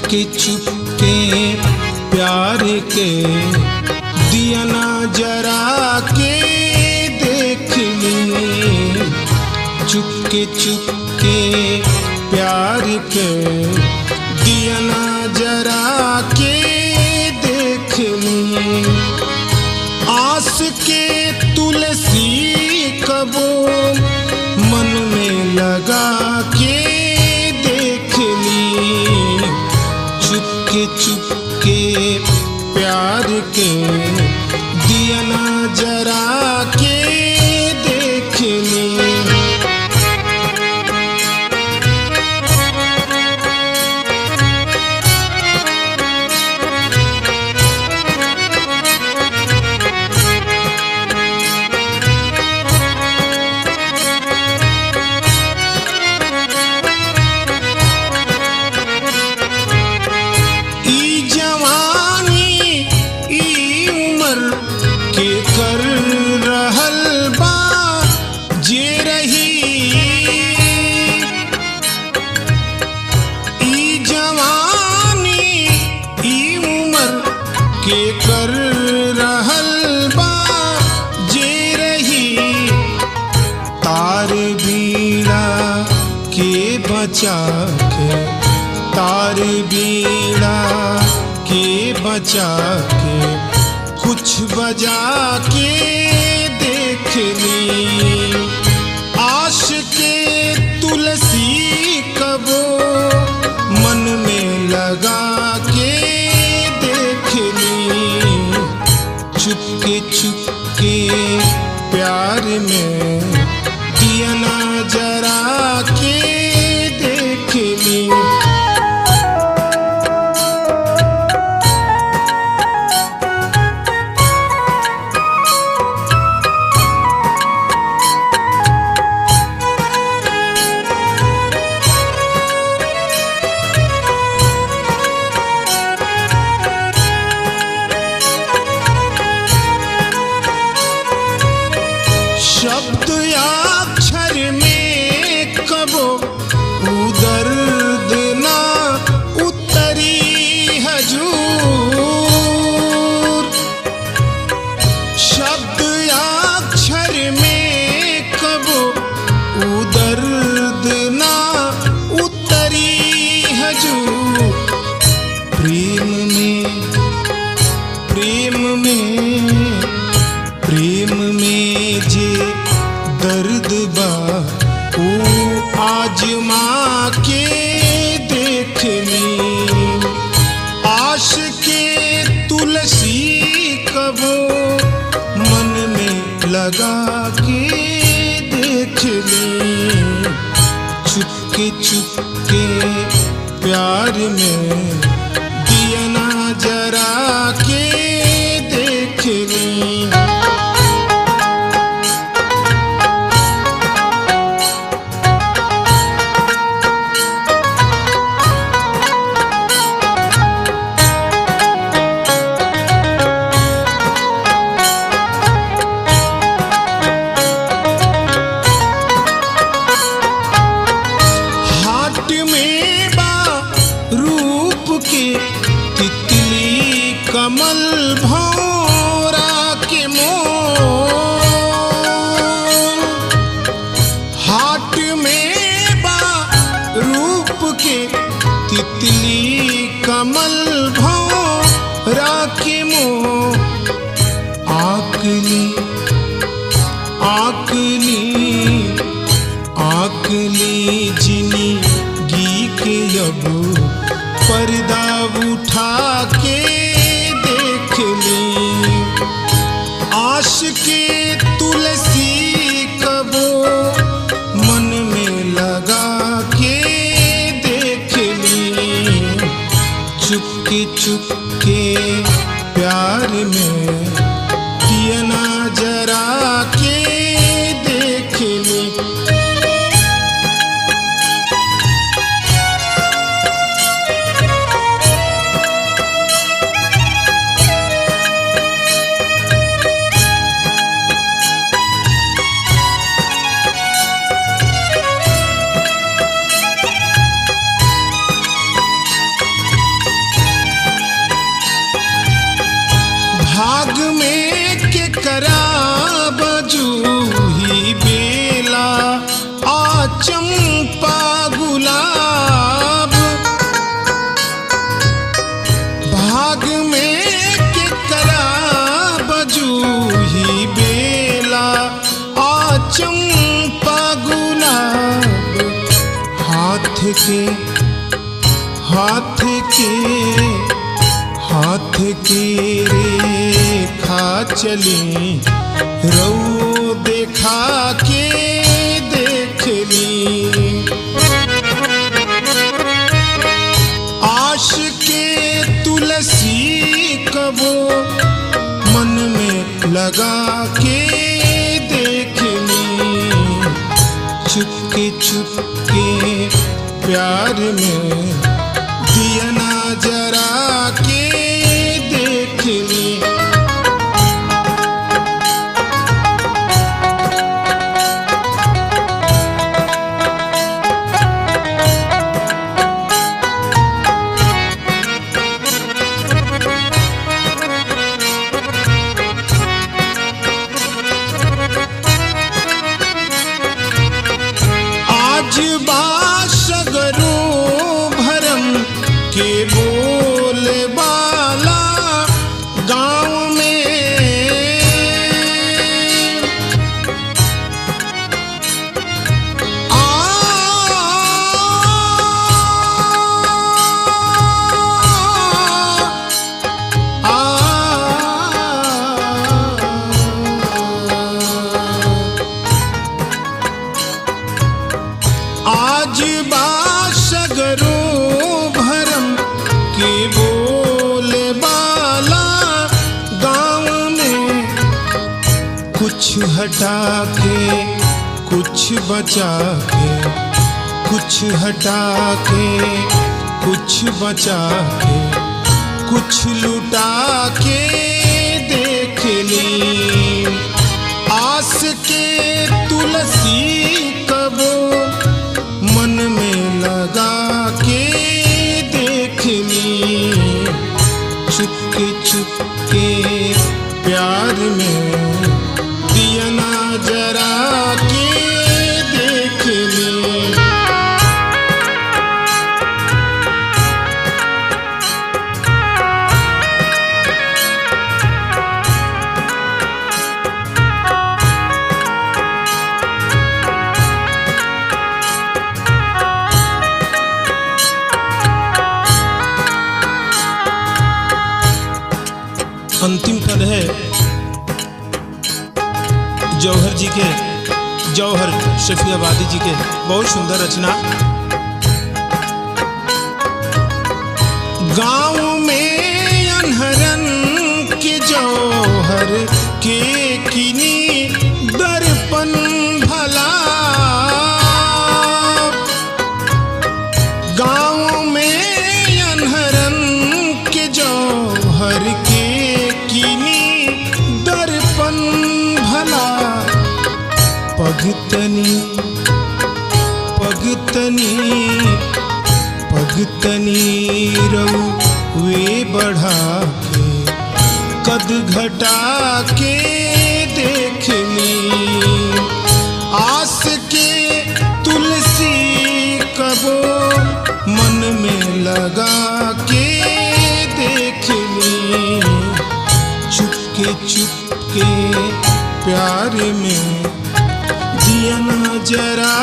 चुपके चुपके प्यार के दिया ना जरा के देख लिए। चुपके चुपके प्यार के दिया ना जरा के देख लिए। आस के तुलसी कबो मन में लगा के देख ली। चुपके चुपके प्यार के दिया ना जरा के देख ली। कर रहल बा जे रही ई जवानी ई उम्र के कर रहल बा जे रही। तार बीड़ा के बचा के तार बीड़ा के बचा के कुछ बजा के देख ली। आश के तुलसी कबो मन में लगा के देख ली। चुपके चुपके प्यार में दिया ना जरा के देख ली। शब्द अक्षर में कबो दर्द ना उतरी हजूर। शब्द अक्षर में कबो दर्द ना उतरी हजूर। प्रेम में प्रेम में प्रेम में जे दर्द बा वो आजमा के देख ली। आश के तुलसी कबो मन में लगा के देख ली। चुपके चुपके प्यार में दिया ना जरा के देख ली। तितली कमल भौरा के मोर हाट में बा रूप के। तितली कमल भौरा के मोर आकली आकली आकली जिंदगी के अब पर्दा उठा के देख ली। आश के तुलसी कबो मन में लगा के देख ली। चुपके चुपके प्यार में दिया ना जरा के देख ली। हाथ के रेखा चली रऊ देखा के देख ली। आश के तुलसी कबो मन में लगा के देख ली। चुपके चुपके प्यार में दिया ना जरा के देख ली। आज बासगरो भरम के बोले बाला गाँव में। आज बासगरो भरम के बोले बाला गाँव में। कुछ हटा के कुछ बचा के, कुछ हटा के कुछ बचा के, कुछ लुटा के देख ली। आस के तुलसी कबो मन में लगा के देख ली। चुपके चुपके प्यार में दिया ना जरा के देख ली। अंतिम पद है जौहर जी के, जौहर शफियाबादी जी के, बहुत सुंदर रचना। गाँव में अनहरन के जौहर के किनी दर्पण भला। गाँव में अनहरन के जौहर के दर्पण भला। पगतनी पगतनी पगतनी रऊ वे बढ़ा के कद घटा के देख ली। आस के तुलसी कबो मन में लगा के देख ली। चुपके चुपके प्यार में दिया ना जरा